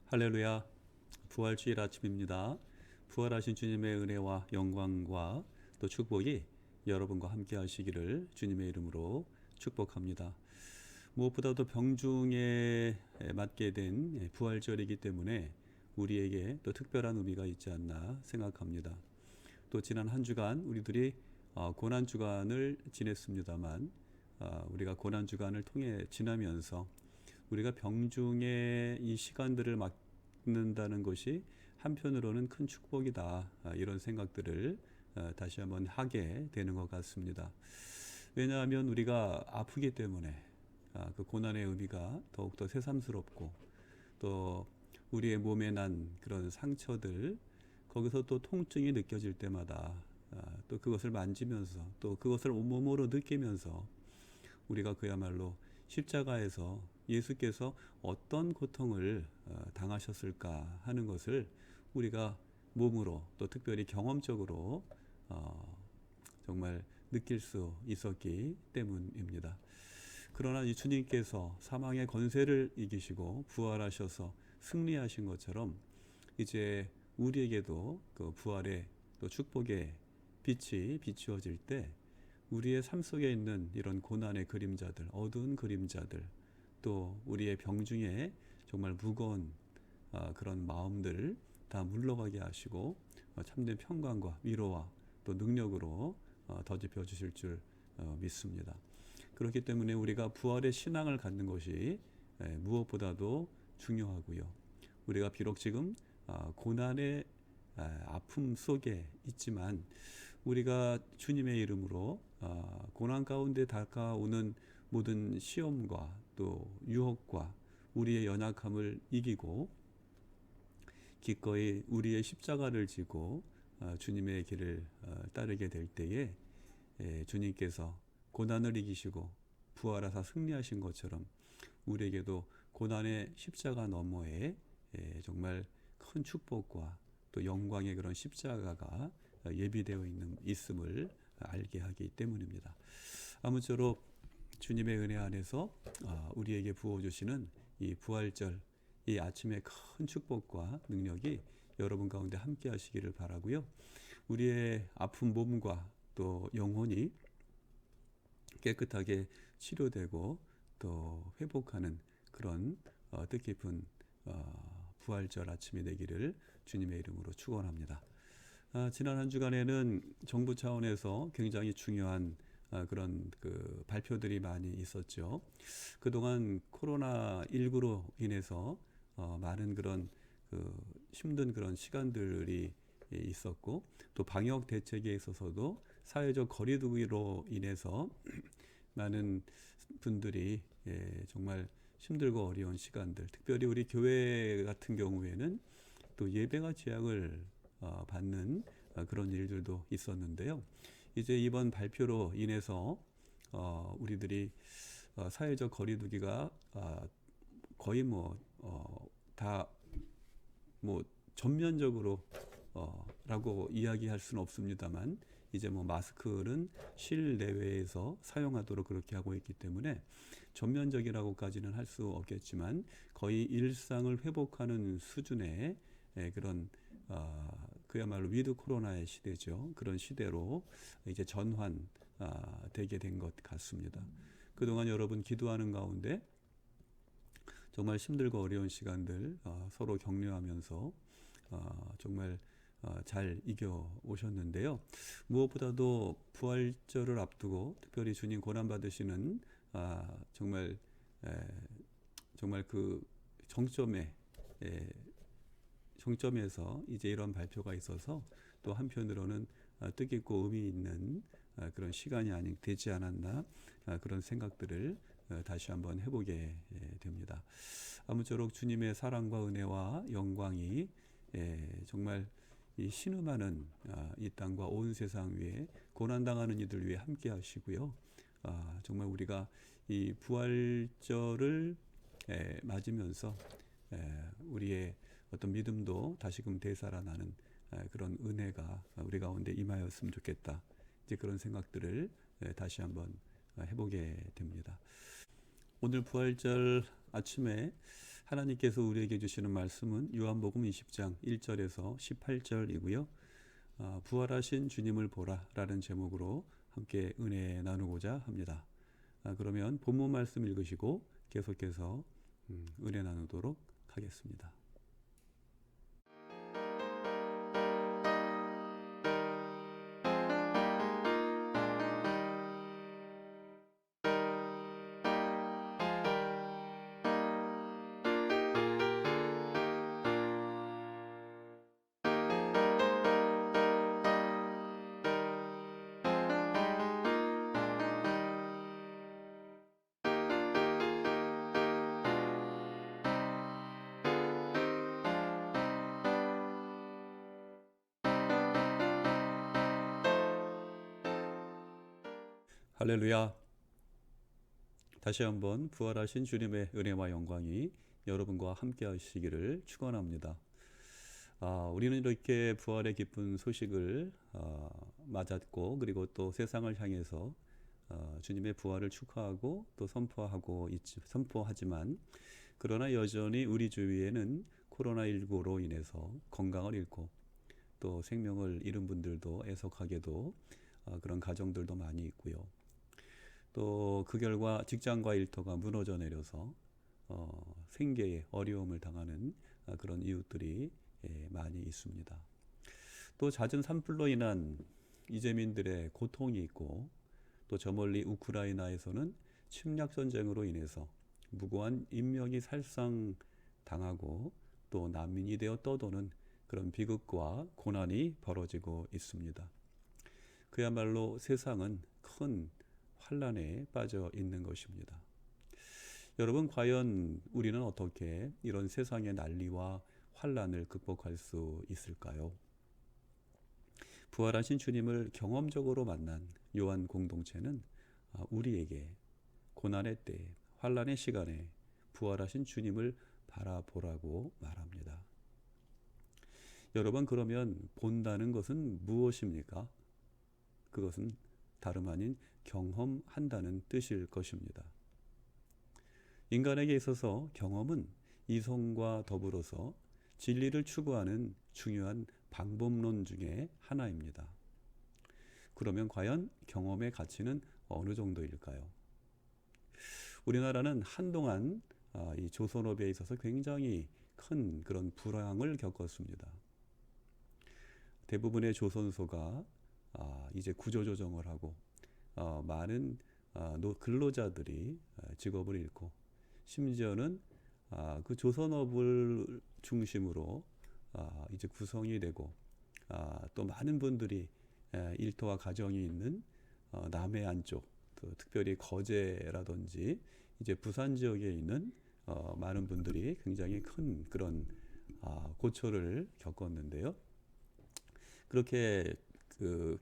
할렐루야. 부활주일 아침입니다. 부활하신 주님의 은혜와 영광과 또 축복이 여러분과 함께 하시기를 주님의 이름으로 축복합니다. 무엇보다도 병중에 맞게 된 부활절이기 때문에 우리에게 또 특별한 의미가 있지 않나 생각합니다. 또 지난 한 주간 우리들이 고난주간을 지냈습니다만 우리가 고난주간을 통해 지나면서 우리가 병중의 이 시간들을 맞는다는 것이 한편으로는 큰 축복이다. 이런 생각들을 다시 한번 하게 되는 것 같습니다. 왜냐하면 우리가 아프기 때문에 그 고난의 의미가 더욱더 새삼스럽고 또 우리의 몸에 난 그런 상처들 거기서 또 통증이 느껴질 때마다 또 그것을 만지면서 또 그것을 온몸으로 느끼면서 우리가 그야말로 십자가에서 예수께서 어떤 고통을 당하셨을까 하는 것을 우리가 몸으로 또 특별히 경험적으로 정말 느낄 수 있었기 때문입니다. 그러나 이 주님께서 사망의 권세를 이기시고 부활하셔서 승리하신 것처럼 이제 우리에게도 그 부활의 또 축복의 빛이 비추어질 때 우리의 삶 속에 있는 이런 고난의 그림자들, 어두운 그림자들, 또 우리의 병중에 정말 무거운 그런 마음들을 다 물러가게 하시고 참된 평강과 위로와 또 능력으로 더집혀 주실 줄 믿습니다. 그렇기 때문에 우리가 부활의 신앙을 갖는 것이 무엇보다도 중요하고요. 우리가 비록 지금 고난의 아픔 속에 있지만 우리가 주님의 이름으로 고난 가운데 다가오는 모든 시험과 또 유혹과 우리의 연약함을 이기고 기꺼이 우리의 십자가를 지고 주님의 길을 따르게 될 때에 주님께서 고난을 이기시고 부활하사 승리하신 것처럼 우리에게도 고난의 십자가 너머에 정말 큰 축복과 또 영광의 그런 십자가가 예비되어 있음을 알게 하기 때문입니다. 아무쪼록 주님의 은혜 안에서 우리에게 부어주시는 이 부활절, 이 아침의 큰 축복과 능력이 여러분 가운데 함께 하시기를 바라고요. 우리의 아픈 몸과 또 영혼이 깨끗하게 치료되고 또 회복하는 그런 뜻깊은 부활절 아침이 되기를 주님의 이름으로 축원합니다. 지난 한 주간에는 정부 차원에서 굉장히 중요한 그런 그 발표들이 많이 있었죠. 그동안 코로나19로 인해서 많은 그런 그 힘든 그런 시간들이 있었고 또 방역 대책에 있어서도 사회적 거리두기로 인해서 많은 분들이 정말 힘들고 어려운 시간들, 특별히 우리 교회 같은 경우에는 또 예배가 제약을 받는 그런 일들도 있었는데요. 이제 이번 발표로 인해서 우리들이 사회적 거리두기가 거의 다 전면적으로 라고 이야기할 수는 없습니다만 이제 마스크는 실내외에서 사용하도록 그렇게 하고 있기 때문에 전면적이라고까지는 할 수 없겠지만 거의 일상을 회복하는 수준의 그런 그야말로 위드 코로나의 시대죠. 그런 시대로 이제 전환 되게 된 것 같습니다. 그동안 여러분 기도하는 가운데 정말 힘들고 어려운 시간들 서로 격려하면서 정말 잘 이겨 오셨는데요. 무엇보다도 부활절을 앞두고 특별히 주님 고난 받으시는 정말 그 정점에서 이제 이런 발표가 있어서 또 한편으로는 뜻깊고 의미 있는 그런 시간이 되지 않았나 그런 생각들을 다시 한번 해보게 됩니다. 아무쪼록 주님의 사랑과 은혜와 영광이 정말 이 신음하는 이 땅과 온 세상 위에 고난당하는 이들 위해 함께 하시고요. 정말 우리가 이 부활절을 맞으면서 우리의 어떤 믿음도 다시금 되살아나는 그런 은혜가 우리 가운데 임하였으면 좋겠다. 이제 그런 생각들을 다시 한번 해보게 됩니다. 오늘 부활절 아침에 하나님께서 우리에게 주시는 말씀은 요한복음 20장 1절에서 18절이고요. 부활하신 주님을 보라라는 제목으로 함께 은혜 나누고자 합니다. 그러면 본문 말씀 읽으시고 계속해서 은혜 나누도록 하겠습니다. 할렐루야. 다시 한번 부활하신 주님의 은혜와 영광이 여러분과 함께 하시기를 축원합니다. 우리는 이렇게 부활의 기쁜 소식을 맞았고, 그리고 또 세상을 향해서 주님의 부활을 축하하고 또 선포하지만, 그러나 여전히 우리 주위에는 코로나19로 인해서 건강을 잃고 또 생명을 잃은 분들도 애석하게도 그런 가정들도 많이 있고요. 또 그 결과 직장과 일터가 무너져 내려서 생계에 어려움을 당하는 그런 이웃들이 많이 있습니다. 또 잦은 산불로 인한 이재민들의 고통이 있고, 또 저 멀리 우크라이나에서는 침략 전쟁으로 인해서 무고한 인명이 살상당하고 또 난민이 되어 떠도는 그런 비극과 고난이 벌어지고 있습니다. 그야말로 세상은 큰 환란에 빠져 있는 것입니다. 여러분, 과연 우리는 어떻게 이런 세상의 난리와 환란을 극복할 수 있을까요? 부활하신 주님을 경험적으로 만난 요한 공동체는 우리에게 고난의 때, 환란의 시간에 부활하신 주님을 바라보라고 말합니다. 여러분, 그러면 본다는 것은 무엇입니까? 그것은 다름 아닌 경험한다는 뜻일 것입니다. 인간에게 있어서 경험은 이성과 더불어서 진리를 추구하는 중요한 방법론 중에 하나입니다. 그러면 과연 경험의 가치는 어느 정도일까요? 우리나라는 한동안 이 조선업에 있어서 굉장히 큰 그런 불황을 겪었습니다. 대부분의 조선소가 이제 구조조정을 하고 많은 근로자들이 직업을 잃고, 심지어는 그 조선업을 중심으로 이제 구성이 되고 또 많은 분들이 일터와 가정이 있는 남해안 쪽, 특별히 거제라든지 이제 부산 지역에 있는 많은 분들이 굉장히 큰 그런 고초를 겪었는데요. 그렇게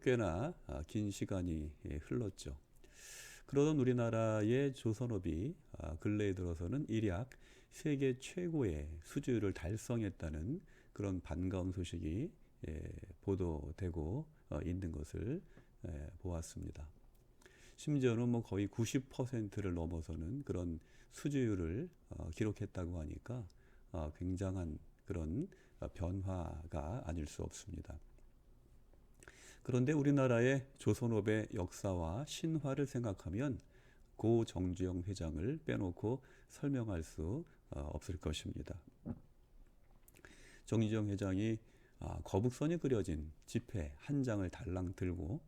꽤나 긴 시간이 흘렀죠. 그러던 우리나라의 조선업이 근래에 들어서는 일약 세계 최고의 수주를 달성했다는 그런 반가운 소식이 보도되고 있는 것을 보았습니다. 심지어는 거의 90%를 넘어서는 그런 수주율을 기록했다고 하니까 굉장한 그런 변화가 아닐 수 없습니다. 그런데 우리나라의 조선업의 역사와 신화를 생각하면 고 정주영 회장을 빼놓고 설명할 수 없을 것입니다. 정주영 회장이 거북선이 그려진 지폐 한 장을 달랑 들고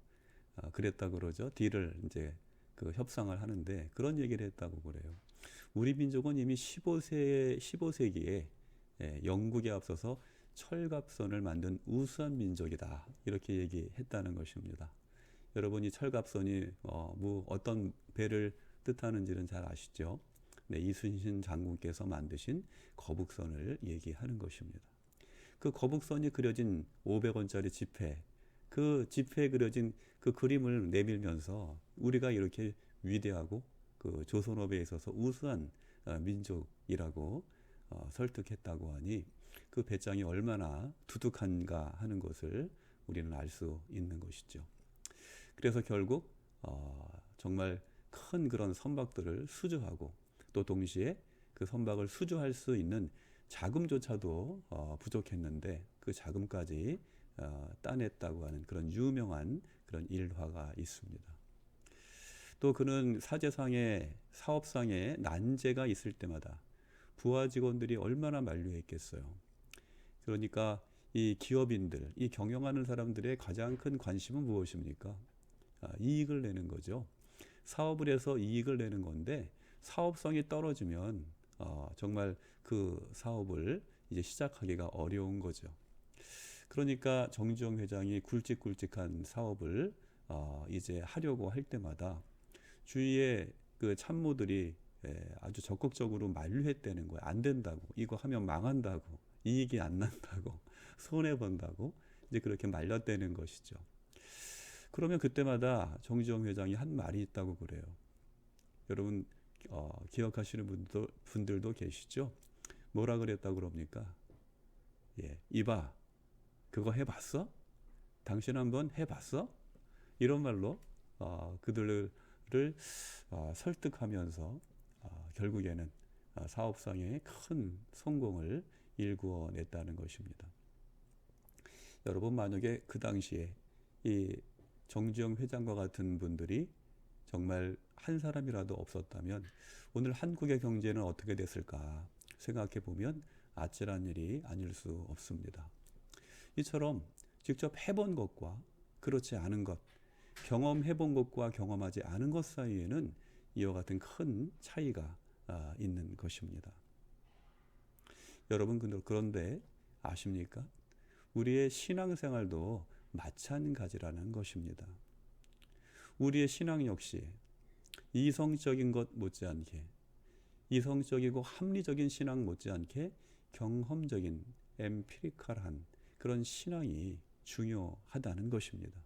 그랬다 그러죠. 딜을 이제 그 협상을 하는데 그런 얘기를 했다고 그래요. 우리 민족은 이미 15세기에 영국에 앞서서 철갑선을 만든 우수한 민족이다, 이렇게 얘기했다는 것입니다. 여러분이 철갑선이 어떤 배를 뜻하는지는 잘 아시죠? 네, 이순신 장군께서 만드신 거북선을 얘기하는 것입니다. 그 거북선이 그려진 500원짜리 지폐, 그 지폐에 그려진 그 그림을 내밀면서 우리가 이렇게 위대하고 그 조선업에 있어서 우수한 민족이라고 설득했다고 하니 그 배짱이 얼마나 두둑한가 하는 것을 우리는 알 수 있는 것이죠. 그래서 결국 정말 큰 그런 선박들을 수주하고 또 동시에 그 선박을 수주할 수 있는 자금조차도 부족했는데 그 자금까지 따냈다고 하는 그런 유명한 그런 일화가 있습니다. 또 그는 사제상에 사업상에 난제가 있을 때마다 부하 직원들이 얼마나 만류했겠어요. 그러니까 이 기업인들, 이 경영하는 사람들의 가장 큰 관심은 무엇입니까? 이익을 내는 거죠. 사업을 해서 이익을 내는 건데 사업성이 떨어지면 정말 그 사업을 이제 시작하기가 어려운 거죠. 그러니까 정주영 회장이 굵직굵직한 사업을 이제 하려고 할 때마다 주위에 그 참모들이 아주 적극적으로 만류했다는 거예요. 안 된다고, 이거 하면 망한다고, 이익이 안 난다고, 손해 본다고 이제 그렇게 말렸다는 것이죠. 그러면 그때마다 정주영 회장이 한 말이 있다고 그래요. 여러분 기억하시는 분들도 계시죠? 뭐라 그랬다고 그럽니까? 예, 이봐, 그거 해봤어? 당신 한번 해봤어? 이런 말로 그들을 설득하면서 결국에는 사업상의 큰 성공을 일구어냈다는 것입니다. 여러분, 만약에 그 당시에 이 정주영 회장과 같은 분들이 정말 한 사람이라도 없었다면 오늘 한국의 경제는 어떻게 됐을까 생각해 보면 아찔한 일이 아닐 수 없습니다. 이처럼 직접 해본 것과 그렇지 않은 것, 경험해 본 것과 경험하지 않은 것 사이에는 이와 같은 큰 차이가 있는 것입니다. 여러분, 그런데 아십니까? 우리의 신앙생활도 마찬가지라는 것입니다. 우리의 신앙 역시 이성적인 것 못지않게, 이성적이고 합리적인 신앙 못지않게 경험적인 엠피리컬한 그런 신앙이 중요하다는 것입니다.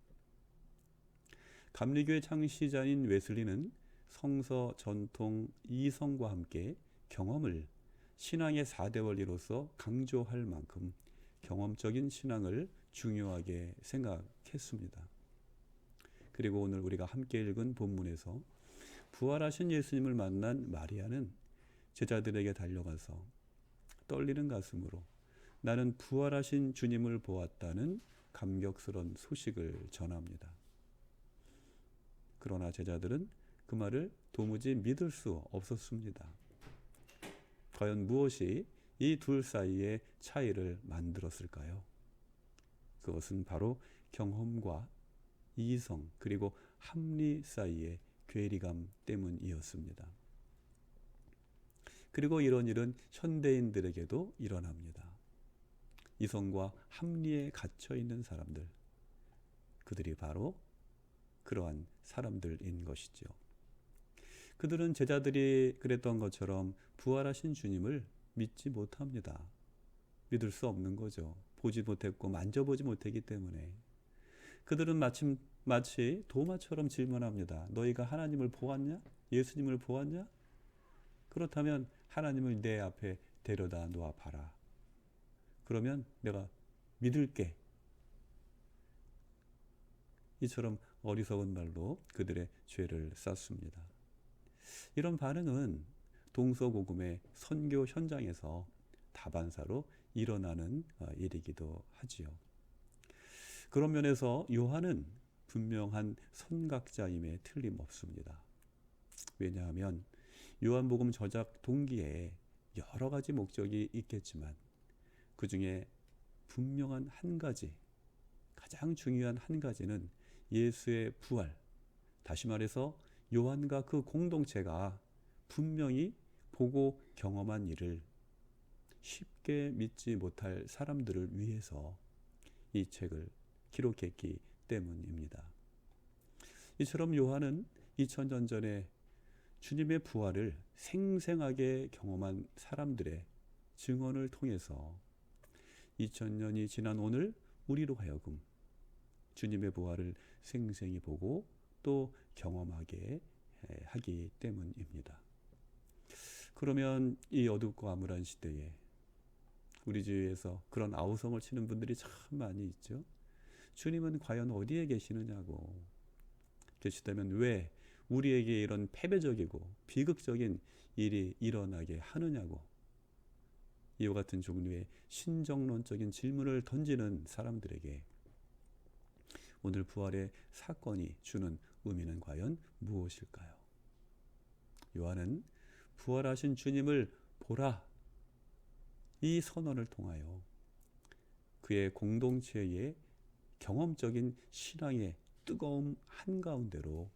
감리교의 창시자인 웨슬리는 성서, 전통, 이성과 함께 경험을 신앙의 4대 원리로서 강조할 만큼 경험적인 신앙을 중요하게 생각했습니다. 그리고 오늘 우리가 함께 읽은 본문에서 부활하신 예수님을 만난 마리아는 제자들에게 달려가서 떨리는 가슴으로 나는 부활하신 주님을 보았다는 감격스러운 소식을 전합니다. 그러나 제자들은 그 말을 도무지 믿을 수 없었습니다. 과연 무엇이 이 둘 사이의 차이를 만들었을까요? 그것은 바로 경험과 이성 그리고 합리 사이의 괴리감 때문이었습니다. 그리고 이런 일은 현대인들에게도 일어납니다. 이성과 합리에 갇혀 있는 사람들, 그들이 바로 그러한 사람들인 것이죠. 그들은 제자들이 그랬던 것처럼 부활하신 주님을 믿지 못합니다. 믿을 수 없는 거죠. 보지 못했고 만져보지 못했기 때문에. 그들은 마치 도마처럼 질문합니다. 너희가 하나님을 보았냐? 예수님을 보았냐? 그렇다면 하나님을 내 앞에 데려다 놓아 봐라. 그러면 내가 믿을게. 이처럼 어리석은 말로 그들의 죄를 쌌습니다. 이런 반응은 동서고금의 선교 현장에서 다반사로 일어나는 일이기도 하지요. 그런 면에서 요한은 분명한 선각자임에 틀림없습니다. 왜냐하면 요한복음 저작 동기에 여러 가지 목적이 있겠지만 그 중에 분명한 한 가지, 가장 중요한 한 가지는 예수의 부활, 다시 말해서 요한과 그 공동체가 분명히 보고 경험한 일을 쉽게 믿지 못할 사람들을 위해서 이 책을 기록했기 때문입니다. 이처럼 요한은 2000년 전에 주님의 부활을 생생하게 경험한 사람들의 증언을 통해서 2000년이 지난 오늘 우리로 하여금 주님의 부활을 생생히 보고 또 경험하게 하기 때문입니다. 그러면 이 어둡고 암울한 시대에 우리 주위에서 그런 아우성을 치는 분들이 참 많이 있죠. 주님은 과연 어디에 계시느냐고. 계시다면 왜 우리에게 이런 패배적이고 비극적인 일이 일어나게 하느냐고 이와 같은 종류의 신정론적인 질문을 던지는 사람들에게 오늘 부활의 사건이 주는 의미는 과연 무엇일까요? 요한은 부활하신 주님을 보라 이 선언을 통하여 그의 공동체의 경험적인 신앙의 뜨거움 한가운데로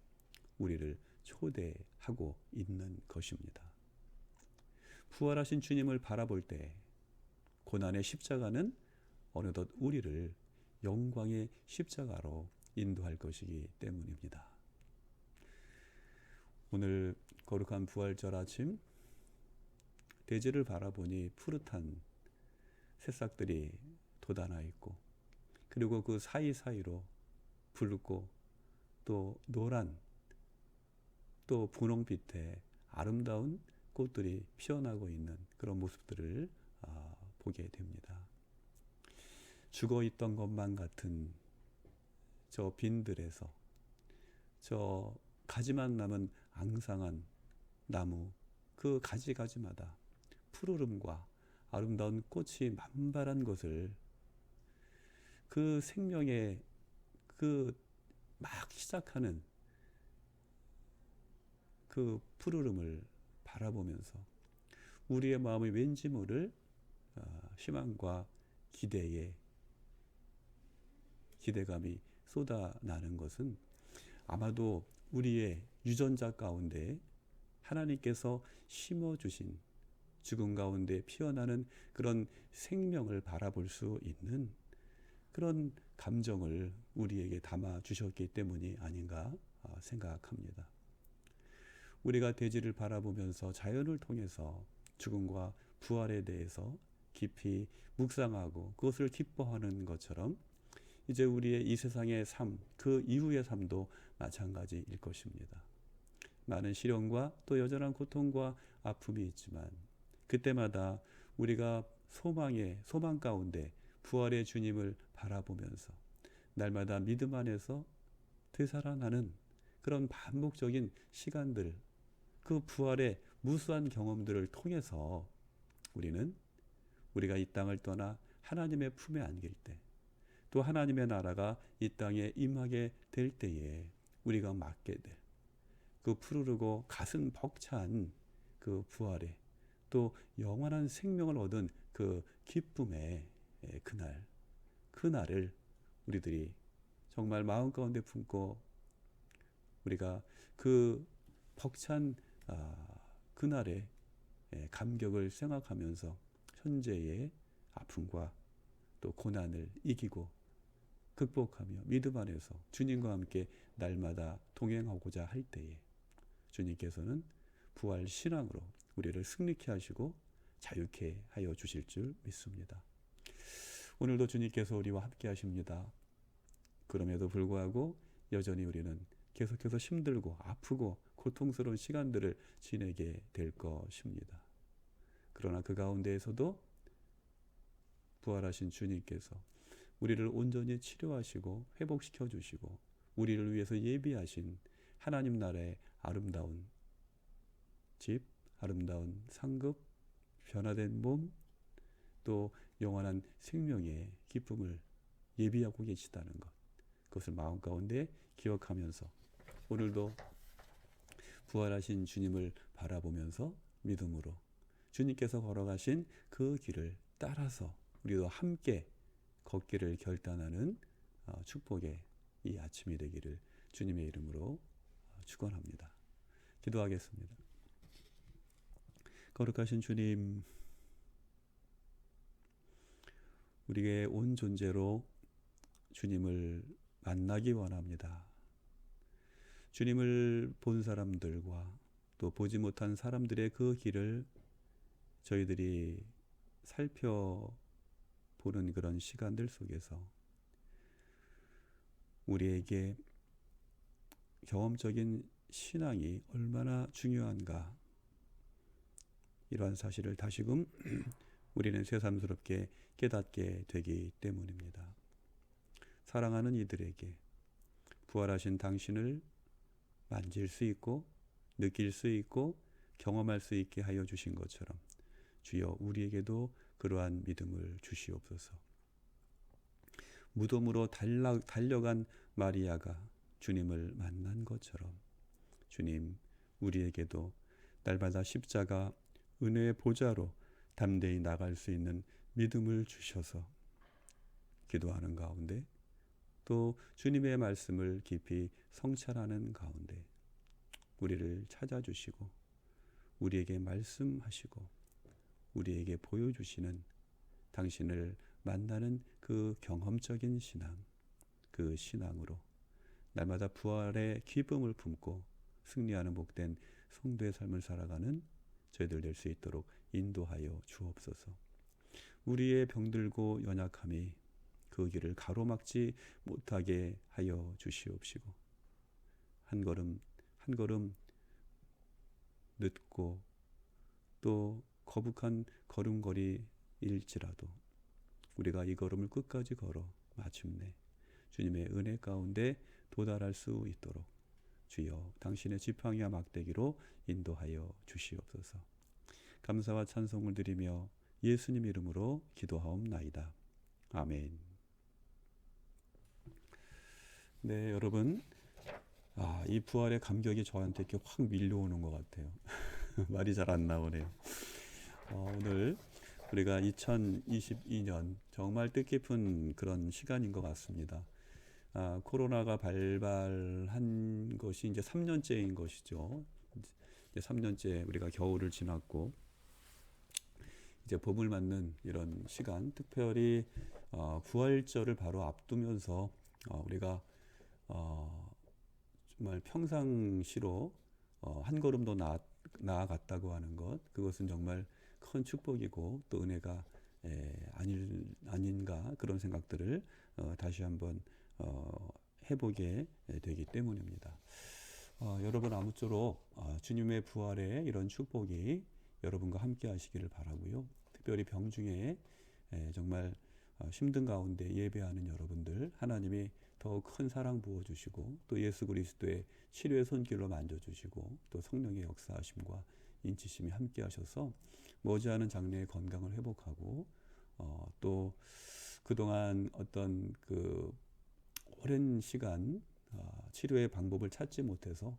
우리를 초대하고 있는 것입니다. 부활하신 주님을 바라볼 때 고난의 십자가는 어느덧 우리를 영광의 십자가로 인도할 것이기 때문입니다. 오늘 거룩한 부활절 아침 대지를 바라보니 푸릇한 새싹들이 돋아나 있고 그리고 그 사이사이로 붉고 또 노란 또 분홍빛의 아름다운 꽃들이 피어나고 있는 그런 모습들을 보게 됩니다. 죽어 있던 것만 같은 저 빈들에서 저 가지만 남은 앙상한 나무 그 가지가지마다 푸르름과 아름다운 꽃이 만발한 것을 그 생명의 그 막 시작하는 그 푸르름을 바라보면서 우리의 마음이 왠지 모를 희망과 기대감이 쏟아나는 것은 아마도 우리의 유전자 가운데 하나님께서 심어주신 죽음 가운데 피어나는 그런 생명을 바라볼 수 있는 그런 감정을 우리에게 담아 주셨기 때문이 아닌가 생각합니다. 우리가 대지를 바라보면서 자연을 통해서 죽음과 부활에 대해서 깊이 묵상하고 그것을 기뻐하는 것처럼 이제 우리의 이 세상의 삶, 그 이후의 삶도 마찬가지일 것입니다. 많은 시련과 또 여전한 고통과 아픔이 있지만 그때마다 우리가 소망 가운데 부활의 주님을 바라보면서 날마다 믿음 안에서 되살아나는 그런 반복적인 시간들, 그 부활의 무수한 경험들을 통해서 우리는 우리가 이 땅을 떠나 하나님의 품에 안길 때, 또 하나님의 나라가 이 땅에 임하게 될 때에 우리가 맞게 될 그 푸르르고 가슴 벅찬 그 부활에 또 영원한 생명을 얻은 그 기쁨의 그날을 우리들이 정말 마음 가운데 품고 우리가 그 벅찬 그날의 감격을 생각하면서 현재의 아픔과 또 고난을 이기고 극복하며 믿음 안에서 주님과 함께 날마다 동행하고자 할 때에 주님께서는 부활 신앙으로 우리를 승리케 하시고 자유케 하여 주실 줄 믿습니다. 오늘도 주님께서 우리와 함께 하십니다. 그럼에도 불구하고 여전히 우리는 계속해서 힘들고 아프고 고통스러운 시간들을 지내게 될 것입니다. 그러나 그 가운데에서도 부활하신 주님께서 우리를 온전히 치료하시고 회복시켜 주시고 우리를 위해서 예비하신 하나님 나라의 아름다운 집, 아름다운 상급, 변화된 몸, 또 영원한 생명의 기쁨을 예비하고 계시다는 것, 그것을 마음 가운데 기억하면서 오늘도 부활하신 주님을 바라보면서 믿음으로 주님께서 걸어가신 그 길을 따라서 우리도 함께 걷기를 결단하는 축복의 이 아침이 되기를 주님의 이름으로 축원합니다. 기도하겠습니다. 거룩하신 주님, 우리의 온 존재로 주님을 만나기 원합니다. 주님을 본 사람들과 또 보지 못한 사람들의 그 길을 저희들이 살펴보는 그런 시간들 속에서 우리에게 경험적인 신앙이 얼마나 중요한가, 이러한 사실을 다시금 우리는 새삼스럽게 깨닫게 되기 때문입니다. 사랑하는 이들에게 부활하신 당신을 만질 수 있고 느낄 수 있고 경험할 수 있게 하여 주신 것처럼 주여 우리에게도 그러한 믿음을 주시옵소서. 무덤으로 달려간 마리아가 주님을 만난 것처럼 주님 우리에게도 날마다 십자가 은혜의 보좌로 담대히 나갈 수 있는 믿음을 주셔서 기도하는 가운데 또 주님의 말씀을 깊이 성찰하는 가운데 우리를 찾아주시고 우리에게 말씀하시고 우리에게 보여주시는 당신을 만나는 그 경험적인 신앙, 그 신앙으로 날마다 부활의 기쁨을 품고 승리하는 복된 성도의 삶을 살아가는 저희들 될 수 있도록 인도하여 주옵소서. 우리의 병들고 연약함이 그 길을 가로막지 못하게 하여 주시옵시고 한 걸음 한 걸음 늦고 또 거북한 걸음걸이일지라도 우리가 이 걸음을 끝까지 걸어 마침내 주님의 은혜 가운데 도달할 수 있도록 주여 당신의 지팡이와 막대기로 인도하여 주시옵소서. 감사와 찬송을 드리며 예수님 이름으로 기도하옵나이다. 아멘. 네, 여러분, 이 부활의 감격이 저한테 이렇게 확 밀려오는 것 같아요. 말이 잘 안 나오네요. 오늘 우리가 2022년 정말 뜻깊은 그런 시간인 것 같습니다. 코로나가 발발한 것이 이제 3년째인 것이죠. 이제 3년째 우리가 겨울을 지났고 이제 봄을 맞는 이런 시간, 특별히 부활절을 바로 앞두면서 우리가 정말 평상시로 한 걸음 더 나아갔다고 하는 것, 그것은 정말 큰 축복이고 또 은혜가 아닌가 그런 생각들을 다시 한번 해보게 되기 때문입니다. 여러분 아무쪼록 주님의 부활의 이런 축복이 여러분과 함께 하시기를 바라고요. 특별히 병중에 정말 힘든 가운데 예배하는 여러분들 하나님이 더 큰 사랑 부어주시고 또 예수 그리스도의 치료의 손길로 만져주시고 또 성령의 역사하심과 인치심이 함께 하셔서 머지않은 장래의 건강을 회복하고 또 그동안 어떤 그 오랜 시간 치료의 방법을 찾지 못해서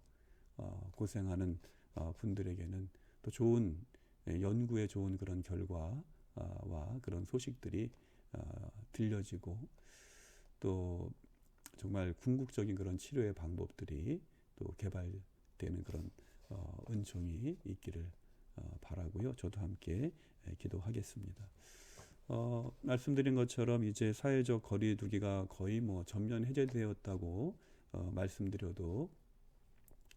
고생하는 분들에게는 또 좋은 연구에 좋은 그런 결과와 그런 소식들이 들려지고 또 정말 궁극적인 그런 치료의 방법들이 또 개발되는 그런 은총이 있기를 바라고요. 저도 함께 기도하겠습니다. 말씀드린 것처럼 이제 사회적 거리두기가 거의 전면 해제되었다고 말씀드려도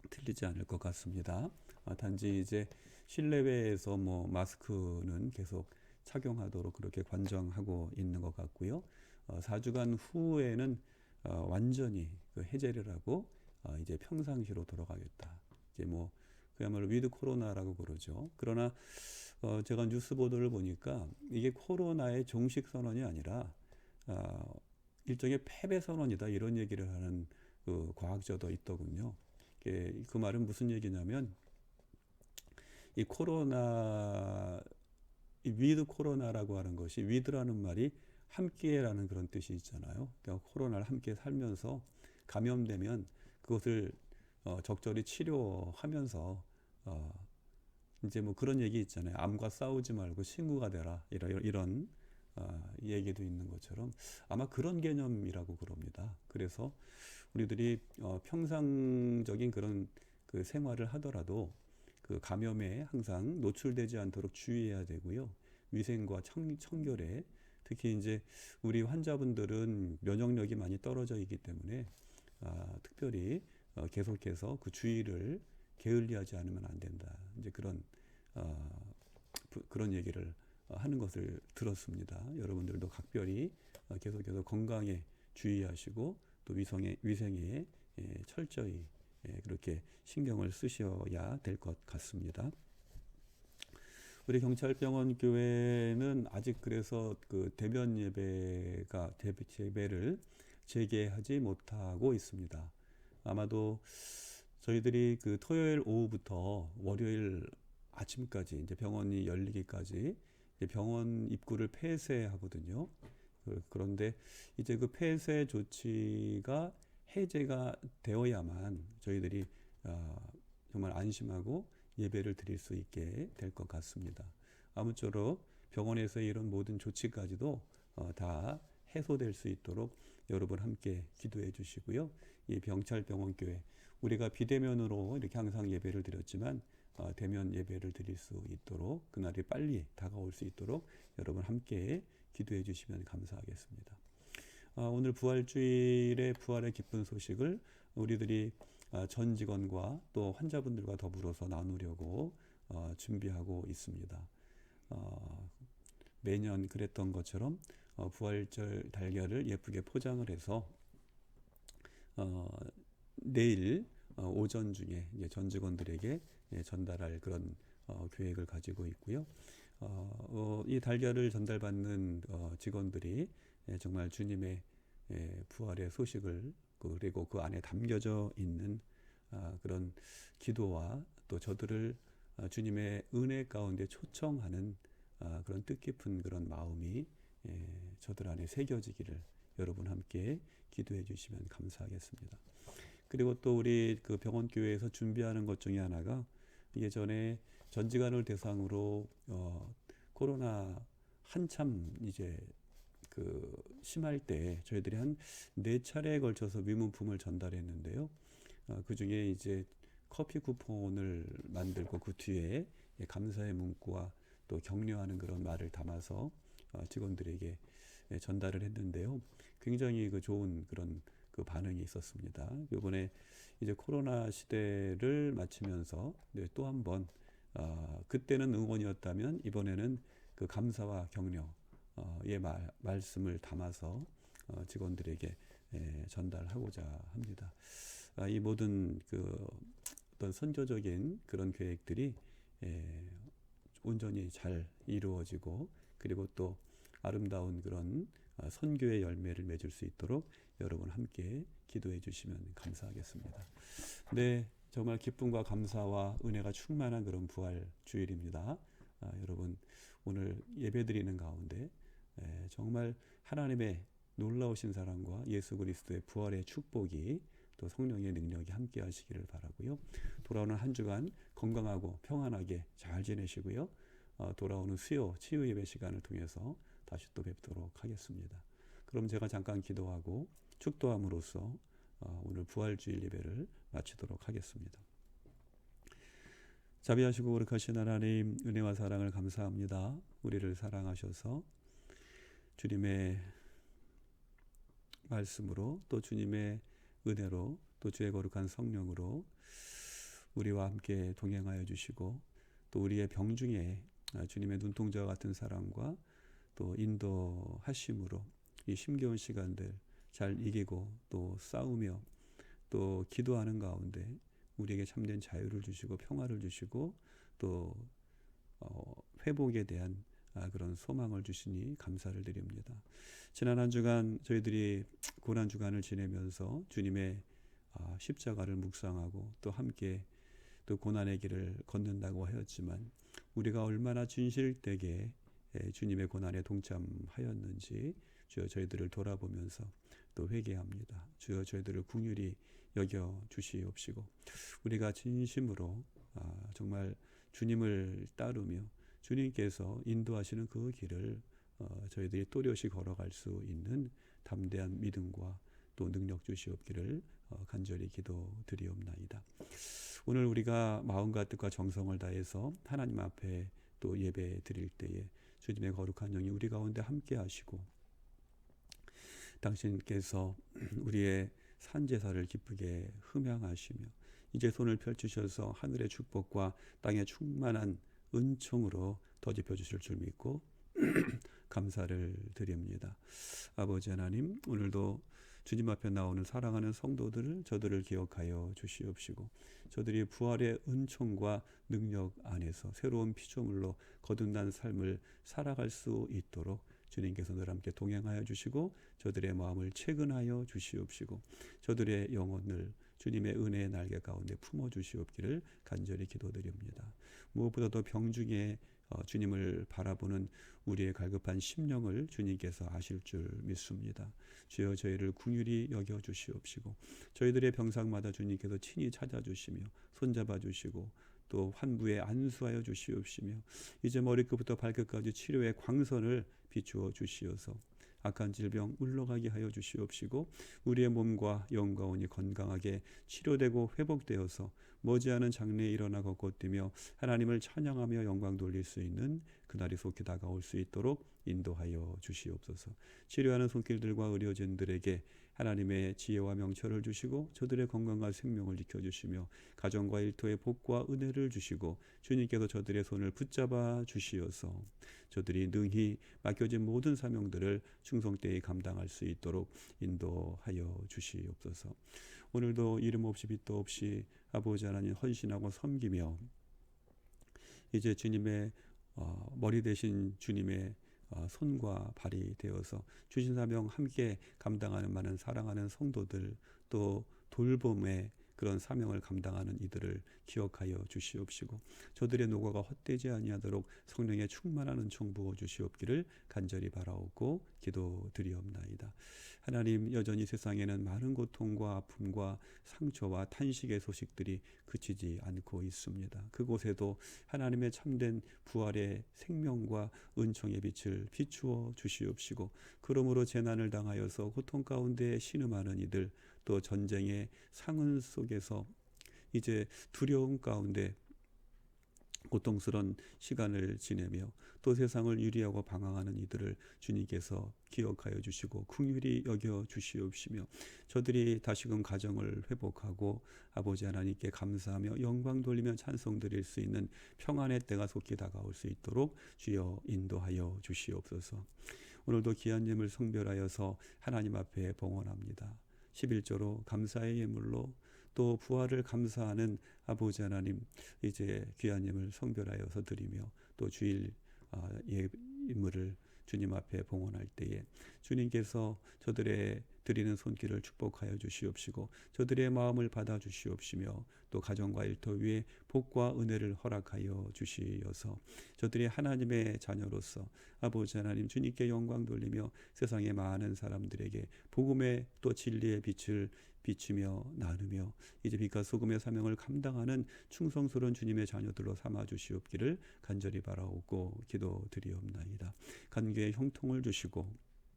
틀리지 않을 것 같습니다. 단지 이제 실내외에서 마스크는 계속 착용하도록 그렇게 관정하고 있는 것 같고요. 4주간 후에는 완전히 그 해제를 하고 이제 평상시로 돌아가겠다. 이제 그야말로 위드 코로나라고 그러죠. 그러나 제가 뉴스 보도를 보니까 이게 코로나의 종식 선언이 아니라 일종의 패배 선언이다 이런 얘기를 하는 그 과학자도 있더군요. 그 말은 무슨 얘기냐면 이 코로나 이 위드 코로나라고 하는 것이 위드라는 말이 함께라는 그런 뜻이 있잖아요. 그러니까 코로나를 함께 살면서 감염되면 그것을 적절히 치료하면서 이제 그런 얘기 있잖아요. 암과 싸우지 말고 친구가 되라 이런 얘기도 있는 것처럼 아마 그런 개념이라고 그럽니다. 그래서 우리들이 평상적인 그런 그 생활을 하더라도 그 감염에 항상 노출되지 않도록 주의해야 되고요. 위생과 청결에 특히 이제 우리 환자분들은 면역력이 많이 떨어져 있기 때문에 특별히 계속해서 그 주의를 게을리하지 않으면 안 된다. 이제 그런 얘기를 하는 것을 들었습니다. 여러분들도 각별히 계속해서 건강에 주의하시고 또 위생에 철저히 그렇게 신경을 쓰셔야 될 것 같습니다. 우리 경찰병원 교회는 아직 그래서 그 대면 예배를 재개하지 못하고 있습니다. 아마도 저희들이 그 토요일 오후부터 월요일 아침까지 이제 병원이 열리기까지 이제 병원 입구를 폐쇄하거든요. 그런데 이제 그 폐쇄 조치가 해제가 되어야만 저희들이 정말 안심하고 예배를 드릴 수 있게 될 것 같습니다. 아무쪼록 병원에서의 이런 모든 조치까지도 다 해소될 수 있도록 여러분 함께 기도해 주시고요. 이 병찰병원교회 우리가 비대면으로 이렇게 항상 예배를 드렸지만 대면 예배를 드릴 수 있도록 그날이 빨리 다가올 수 있도록 여러분 함께 기도해 주시면 감사하겠습니다. 오늘 부활주일의 부활의 기쁜 소식을 우리들이 전 직원과 또 환자분들과 더불어서 나누려고 준비하고 있습니다. 매년 그랬던 것처럼 부활절 달걀을 예쁘게 포장을 해서 내일 오전 중에 이제 전 직원들에게 전달할 그런 계획을 가지고 있고요. 이 달걀을 전달받는 직원들이 정말 주님의 부활의 소식을 그리고 그 안에 담겨져 있는 그런 기도와 또 저들을 주님의 은혜 가운데 초청하는 그런 뜻깊은 그런 마음이 저들 안에 새겨지기를 여러분 함께 기도해 주시면 감사하겠습니다. 그리고 또 우리 그 병원교회에서 준비하는 것 중에 하나가 예전에 전지간을 대상으로 코로나 한참 이제 그 심할 때 저희들이 한 4차례에 걸쳐서 위문품을 전달했는데요. 그 중에 이제 커피 쿠폰을 만들고 그 뒤에 감사의 문구와 또 격려하는 그런 말을 담아서 직원들에게 전달을 했는데요. 굉장히 그 좋은 그런 그 반응이 있었습니다. 이번에 이제 코로나 시대를 마치면서 또 한 번 그때는 응원이었다면 이번에는 그 감사와 격려의 말씀을 담아서 직원들에게 전달하고자 합니다. 이 모든 그 어떤 선교적인 그런 계획들이 온전히 잘 이루어지고 그리고 또 아름다운 그런 선교의 열매를 맺을 수 있도록 여러분 함께 기도해 주시면 감사하겠습니다. 네, 정말 기쁨과 감사와 은혜가 충만한 그런 부활 주일입니다. 여러분 오늘 예배드리는 가운데 정말 하나님의 놀라우신 사랑과 예수 그리스도의 부활의 축복이 또 성령의 능력이 함께 하시기를 바라고요. 돌아오는 한 주간 건강하고 평안하게 잘 지내시고요. 돌아오는 수요 치유 예배 시간을 통해서 다시 또 뵙도록 하겠습니다. 그럼 제가 잠깐 기도하고 축도함으로써 오늘 부활주일 예배를 마치도록 하겠습니다. 자비하시고 거룩하신 하나님, 은혜와 사랑을 감사합니다. 우리를 사랑하셔서 주님의 말씀으로 또 주님의 은혜로 또 주의 거룩한 성령으로 우리와 함께 동행하여 주시고 또 우리의 병중에 주님의 눈동자와 같은 사랑과 또 인도하심으로 이 힘겨운 시간들 잘 이기고 또 싸우며 또 기도하는 가운데 우리에게 참된 자유를 주시고 평화를 주시고 또 회복에 대한 그런 소망을 주시니 감사를 드립니다. 지난 한 주간 저희들이 고난 주간을 지내면서 주님의 십자가를 묵상하고 또 함께 또 고난의 길을 걷는다고 하였지만 우리가 얼마나 진실되게 주님의 고난에 동참하였는지 주여 저희들을 돌아보면서 또 회개합니다. 주여 저희들을 긍휼히 여겨 주시옵시고 우리가 진심으로 정말 주님을 따르며 주님께서 인도하시는 그 길을 저희들이 또렷이 걸어갈 수 있는 담대한 믿음과 또 능력 주시옵기를 간절히 기도드리옵나이다. 오늘 우리가 마음과 뜻과 정성을 다해서 하나님 앞에 또 예배 드릴 때에 주님의 거룩한 영이 우리 가운데 함께 하시고 당신께서 우리의 산제사를 기쁘게 흠양하시며 이제 손을 펼치셔서 하늘의 축복과 땅의 충만한 은총으로 더집혀 주실 줄 믿고 감사를 드립니다. 아버지 하나님, 오늘도 주님 앞에 나오는 사랑하는 성도들을 저들을 기억하여 주시옵시고 저들이 부활의 은총과 능력 안에서 새로운 피조물로 거듭난 삶을 살아갈 수 있도록 주님께서 늘 함께 동행하여 주시고 저들의 마음을 채근하여 주시옵시고 저들의 영혼을 주님의 은혜의 날개 가운데 품어 주시옵기를 간절히 기도드립니다. 무엇보다도 병중에 주님을 바라보는 우리의 갈급한 심령을 주님께서 아실 줄 믿습니다. 주여 저희를 긍휼히 여겨 주시옵시고 저희들의 병상마다 주님께서 친히 찾아주시며 손잡아 주시고 또 환부에 안수하여 주시옵시며 이제 머리끝부터 발끝까지 치료의 광선을 비추어 주시어서 악한 질병 물러가게 하여 주시옵시고 우리의 몸과 영과 온이 건강하게 치료되고 회복되어서 머지않은 장래에 일어나 걷고 뛰며 하나님을 찬양하며 영광 돌릴 수 있는 그날이 속히 다가올 수 있도록 인도하여 주시옵소서. 치료하는 손길들과 의료진들에게 하나님의 지혜와 명철을 주시고 저들의 건강과 생명을 지켜주시며 가정과 일터의 복과 은혜를 주시고 주님께서 저들의 손을 붙잡아 주시어서 저들이 능히 맡겨진 모든 사명들을 충성되이 감당할 수 있도록 인도하여 주시옵소서. 오늘도 이름 없이 빛도 없이 아버지 하나님 헌신하고 섬기며 이제 주님의 머리 대신 주님의 손과 발이 되어서 주신 사명 함께 감당하는 많은 사랑하는 성도들 또 돌봄의 그런 사명을 감당하는 이들을 기억하여 주시옵시고 저들의 노고가 헛되지 아니하도록 성령의 충만한 은총 부어 주시옵기를 간절히 바라옵고 기도드리옵나이다. 하나님 여전히 세상에는 많은 고통과 아픔과 상처와 탄식의 소식들이 그치지 않고 있습니다. 그곳에도 하나님의 참된 부활의 생명과 은총의 빛을 비추어 주시옵시고 그러므로 재난을 당하여서 고통 가운데 신음하는 이들 또 전쟁의 상흔 속에서 이제 두려움 가운데 고통스러운 시간을 지내며 또 세상을 유리하고 방황하는 이들을 주님께서 기억하여 주시고 긍휼히 여겨 주시옵시며 저들이 다시금 가정을 회복하고 아버지 하나님께 감사하며 영광 돌리며 찬송 드릴 수 있는 평안의 때가 속히 다가올 수 있도록 주여 인도하여 주시옵소서. 오늘도 귀한 예물 성별하여서 하나님 앞에 봉헌합니다. 11조로 감사의 예물로 또 부활을 감사하는 아버지 하나님 이제 귀한 예물 성별하여서 드리며 또 주일 예물을 주님 앞에 봉헌할 때에 주님께서 저들의 드리는 손길을 축복하여 주시옵시고 저들의 마음을 받아 주시옵시며 또 가정과 일터 위에 복과 은혜를 허락하여 주시어서 저들이 하나님의 자녀로서 아버지 하나님 주님께 영광 돌리며 세상의 많은 사람들에게 복음의 또 진리의 빛을 비추며 나누며 이제 빛과 소금의 사명을 감당하는 충성스러운 주님의 자녀들로 삼아 주시옵기를 간절히 바라오고 기도드리옵나이다. 관계의 형통을 주시고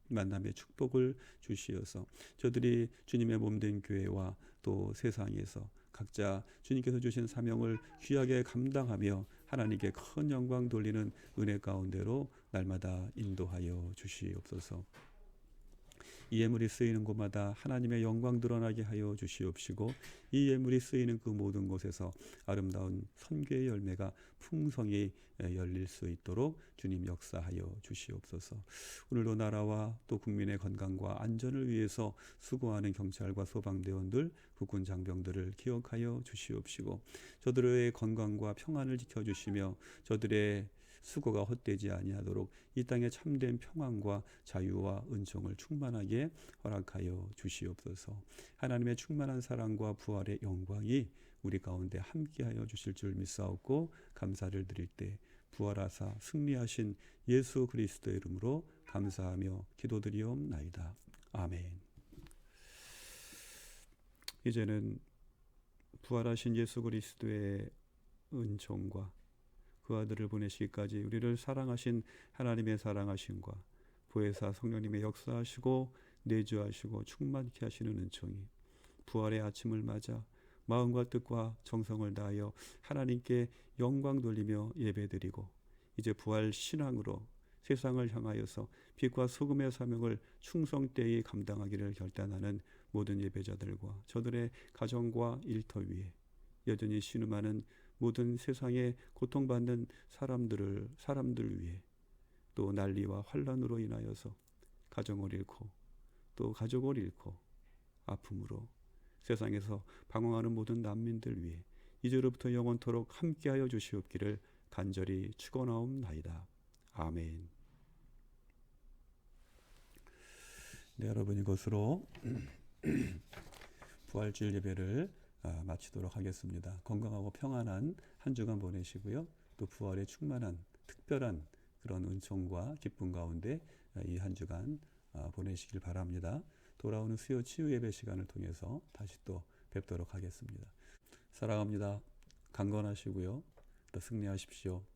만남의 축복을 주시어서 저들이 주님의 몸된 교회와 또 세상에서 각자 주님께서 주신 사명을 귀하게 감당하며 하나님께 큰 영광 돌리는 은혜 가운데로 날마다 인도하여 주시옵소서. 이 예물이 쓰이는 곳마다 하나님의 영광 드러나게 하여 주시옵시고 이 예물이 쓰이는 그 모든 곳에서 아름다운 선교의 열매가 풍성히 열릴 수 있도록 주님 역사하여 주시옵소서. 오늘도 나라와 또 국민의 건강과 안전을 위해서 수고하는 경찰과 소방대원들, 국군 장병들을 기억하여 주시옵시고 저들의 건강과 평안을 지켜주시며 저들의 수고가 헛되지 아니하도록 이 땅에 참된 평안과 자유와 은총을 충만하게 허락하여 주시옵소서. 하나님의 충만한 사랑과 부활의 영광이 우리 가운데 함께하여 주실 줄 믿사옵고 감사를 드릴 때 부활하사 승리하신 예수 그리스도의 이름으로 감사하며 기도드리옵나이다. 아멘. 이제는 부활하신 예수 그리스도의 은총과 그 아들을 보내시기까지 우리를 사랑하신 하나님의 사랑하심과 보혜사 성령님의 역사하시고 내주하시고 충만케 하시는 은총이 부활의 아침을 맞아 마음과 뜻과 정성을 다하여 하나님께 영광 돌리며 예배드리고 이제 부활 신앙으로 세상을 향하여서 빛과 소금의 사명을 충성되이 감당하기를 결단하는 모든 예배자들과 저들의 가정과 일터 위에 여전히 신음하는 모든 세상에 고통받는 사람들 위해 또 난리와 환란으로 인하여서 가정을 잃고 또 가족을 잃고 아픔으로 세상에서 방황하는 모든 난민들 위해 이제로부터 영원토록 함께하여 주시옵기를 간절히 축원하옵나이다. 아멘. 네, 여러분 이것으로 부활주일 예배를 마치도록 하겠습니다. 건강하고 평안한 한 주간 보내시고요. 또 부활의 충만한 특별한 그런 은총과 기쁨 가운데 이 한 주간 보내시길 바랍니다. 돌아오는 수요 치유 예배 시간을 통해서 다시 또 뵙도록 하겠습니다. 사랑합니다. 강건하시고요. 또 승리하십시오.